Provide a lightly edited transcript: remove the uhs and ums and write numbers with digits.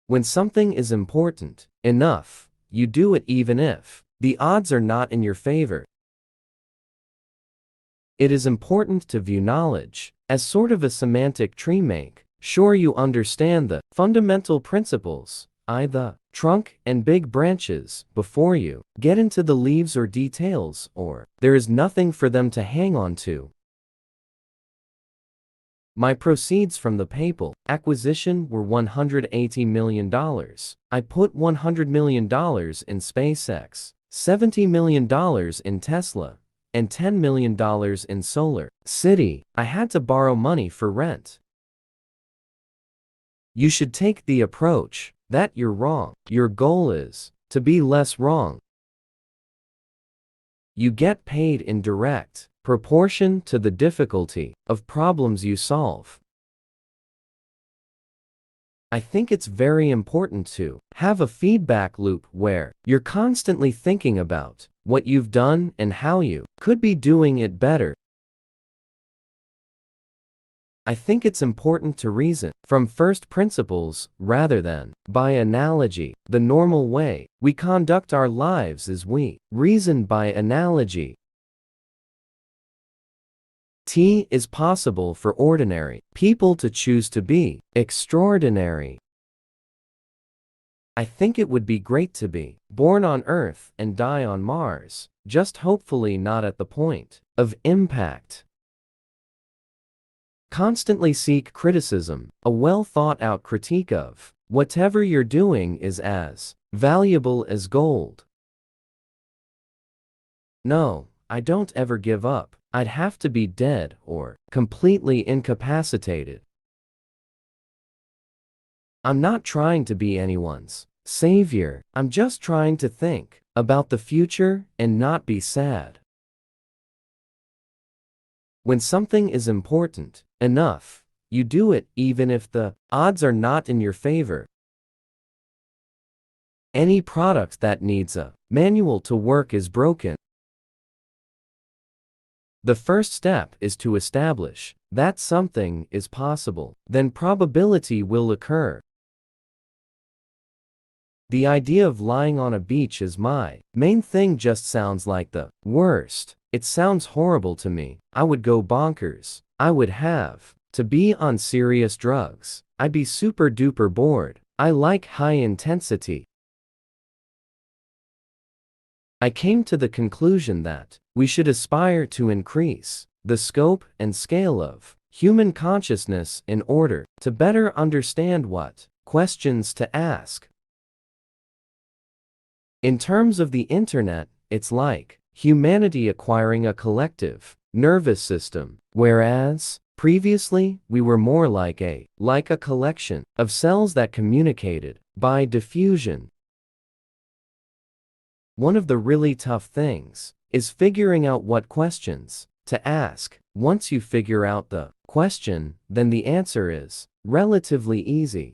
When something is important enough, you do it even if the odds are not in your favor. It is important to view knowledge as sort of a semantic tree. Make sure you understand the fundamental principles, the trunk and big branches, before you get into the leaves or details, or there is nothing for them to hang on to. My proceeds from the PayPal acquisition were $180 million. I put $100 million in SpaceX, $70 million in Tesla, and $10 million in Solar City. I had to borrow money for rent. You should take the approach that you're wrong. Your goal is to be less wrong. You get paid in direct proportion to the difficulty of problems you solve. I think it's very important to have a feedback loop where you're constantly thinking about what you've done and how you could be doing it better. I think it's important to reason from first principles rather than by analogy. The normal way we conduct our lives is we reason by analogy. It is possible for ordinary people to choose to be extraordinary. I think it would be great to be born on Earth and die on Mars, just hopefully not at the point of impact. Constantly seek criticism. A well-thought-out critique of whatever you're doing is as valuable as gold. No, I don't ever give up. I'd have to be dead or completely incapacitated. I'm not trying to be anyone's savior. I'm just trying to think about the future and not be sad. When something is important enough, you do it even if the odds are not in your favor. Any product that needs a manual to work is broken. The first step is to establish that something is possible, then probability will occur. The idea of lying on a beach is my main thing just sounds like the worst. It sounds horrible to me. I would go bonkers. I would have to be on serious drugs. I'd be super duper bored. I like high intensity. I came to the conclusion that we should aspire to increase the scope and scale of human consciousness in order to better understand what questions to ask. In terms of the internet, it's like humanity acquiring a collective nervous system, whereas previously we were more like a collection of cells that communicated by diffusion. One of the really tough things is figuring out what questions to ask. Once you figure out the question, then the answer is relatively easy.